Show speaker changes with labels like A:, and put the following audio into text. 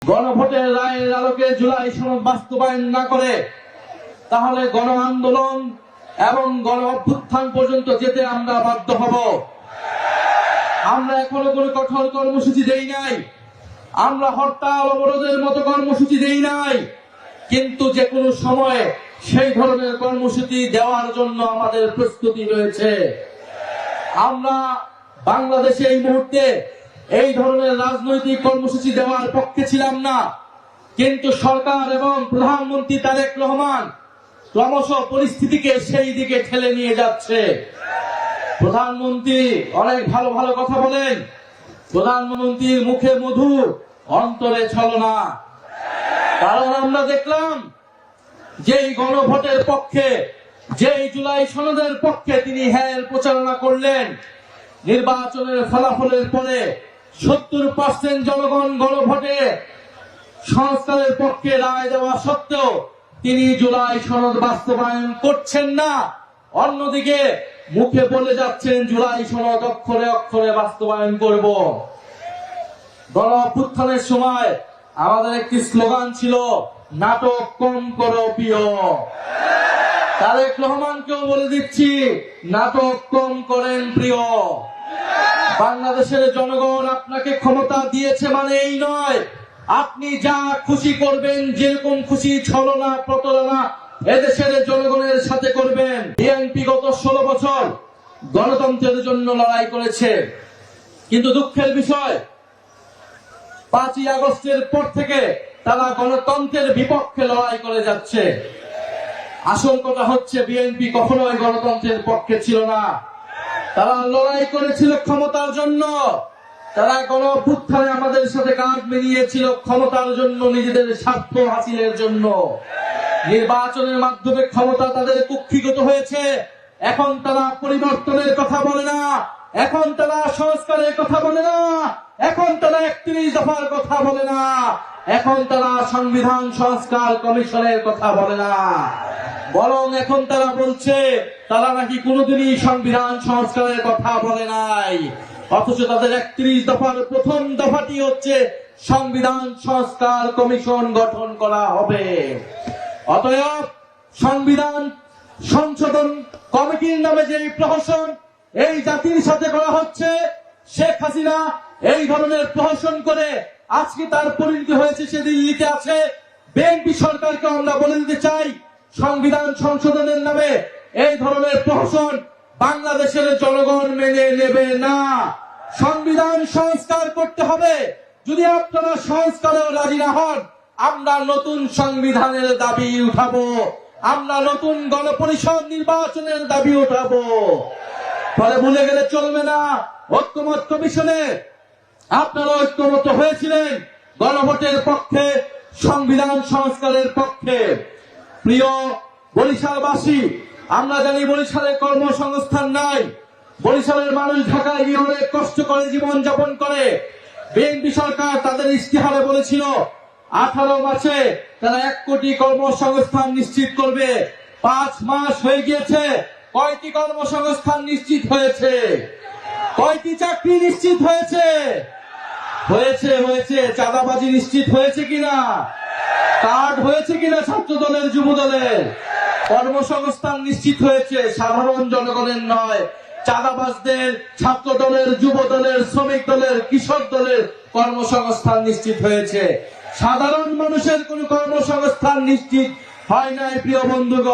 A: গণভোটের রায়ের আলোকে জুলাই সনদ বাস্তবায়ন না করে তাহলে গণ আন্দোলন এবং গণ অভ্যুত্থান পর্যন্ত যেতে আমরা বাধ্য হব। আমরা এখনো কোনো কঠোর কর্মসূচি দেই নাই, আমরা হরতাল অবরোধের মতো কর্মসূচি দেই নাই, কিন্তু যে কোনো সময়ে সেই ধরনের কর্মসূচি দেওয়ার জন্য আমাদের প্রস্তুতি রয়েছে। আমরা বাংলাদেশে এই মুহূর্তে এই ধরনের রাজনৈতিক কর্মসূচি দেওয়ার পক্ষে ছিলাম না, কিন্তু সরকার এবং প্রধানমন্ত্রী তারেক রহমান ক্রমশ পরিস্থিতিকে সেই দিকে ঠেলে নিয়ে যাচ্ছে। প্রধানমন্ত্রী অনেক ভালো ভালো কথা বলেন, প্রধানমন্ত্রীর মুখে মধু অন্তরে ছলনা। কারণ আমরা দেখলাম যেই গণভোটের পক্ষে, যেই জুলাই সনদের পক্ষে তিনি হেল প্রচারণা করলেন, নির্বাচনের ফলাফলের পরে 70% জনগণ গণভোটে সংস্কারের পক্ষে রায় দেওয়া সত্ত্বেও তিনি জুলাই সনদ বাস্তবায়ন করছেন না। অন্যদিকে মুখে বলে যাচ্ছেন জুলাই সনদ অক্ষরে অক্ষরে বাস্তবায়ন করব। গণ অভ্যুত্থানের সময় আমাদের একটি স্লোগান ছিল, নাটক কম করো প্রিয়। তারেক রহমানকেও বলে দিচ্ছি, নাটক কম করেন প্রিয়। বাংলাদেশের জনগণ আপনাকে ক্ষমতা দিয়েছে মানে এই নয় আপনি যা খুশি করবেন, যেরকম খুশি ছলনা প্রতারণা এদেশের জনগণের সাথে করবেন। বিএনপি গত 16 বছর গণতন্ত্রের জন্য লড়াই করেছে, কিন্তু দুঃখের বিষয় 5ই আগস্টের পর থেকে তারা গণতন্ত্রের বিপক্ষে লড়াই করে যাচ্ছে। আসল কথা হচ্ছে বিএনপি কখনোই গণতন্ত্রের পক্ষে ছিল না, তারা লড়াই করেছিল ক্ষমতার জন্য। তারা গণ অভ্যুত্থানে আমাদের সাথে কাঁধ মিলিয়েছিল ক্ষমতার জন্য, নিজেদের স্বার্থ হাসিলের জন্য। নির্বাচনের মাধ্যমে ক্ষমতা তাদের কুক্ষিগত হয়েছে। এখন তারা পরিবর্তনের কথা বলে না, এখন তারা সংস্কারের কথা বলে না, এখন তারা 31 দফার কথা বলে না, এখন তারা সংবিধান সংস্কার কমিশনের কথা বলে না, বরং এখন তারা বলছে তারা নাকি কোনোদিনই সংবিধান সংস্কারের কথা বলে নাই। অথচ তাদের 31 দফার প্রথম দফাটি হচ্ছে সংবিধান সংস্কার কমিশন গঠন করা হবে। অতএব সংবিধান সংশোধন কমিটির নামে যে প্রহসন এই জাতির সাথে করা হচ্ছে, শেখ হাসিনা এই ধরনের প্রহসন করে আজকে তার পরিণতি হয়েছে সে দিল্লিতে আছে। বিএনপি সরকারকে আমরা বলে দিতে চাই, সংবিধান সংশোধনের নামে এই ধরনের প্রহসন বাংলাদেশের জনগণ মেনে নেবে না। সংবিধান সংস্কার করতে হবে। যদি আপনারা সংস্কারেও রাজি না হন, আমরা নতুন সংবিধানের দাবি উঠাবো, আমরা নতুন গণপরিষদ নির্বাচনের দাবি উঠাবো। ফলে ভুলে গেলে চলবে না, ঐক্যমত কমিশনে আপনারা ঐক্যমত হয়েছিলেন গণভোটের পক্ষে, সংবিধান সংস্কারের পক্ষে। প্রিয় বরিশালবাসী, আমরা জানি বরিশালে কর্মসংস্থান নাই, বরিশালের মানুষ ঢাকায় গিয়ে অনেক কষ্ট করে জীবন যাপন করে। বিএনপি সরকার তাদের ইশতেহারে বলেছিল 18 মাসে তারা 1 কোটি কর্মসংস্থান নিশ্চিত করবে। 5 মাস হয়ে গিয়েছে, কয়টি কর্মসংস্থান নিশ্চিত হয়েছে? কয়টি চাকরি নিশ্চিত হয়েছে? হয়েছে চাঁদাবাজি নিশ্চিত হয়েছে কিনা? কার্ড হয়েছে কিনা ছাত্র দলের, যুব দলের? কর্মসংস্থান নিশ্চিত হয়েছে, সাধারণ জনগণের নয়, চাঁদাবাজদের, ছাত্র দলের, যুব দলের, শ্রমিক দলের, কৃষক দলের কর্মসংস্থান নিশ্চিত হয়েছে। সাধারণ মানুষের কোন কর্মসংস্থান নিশ্চিত হয় নাই। প্রিয় বন্ধুগণ,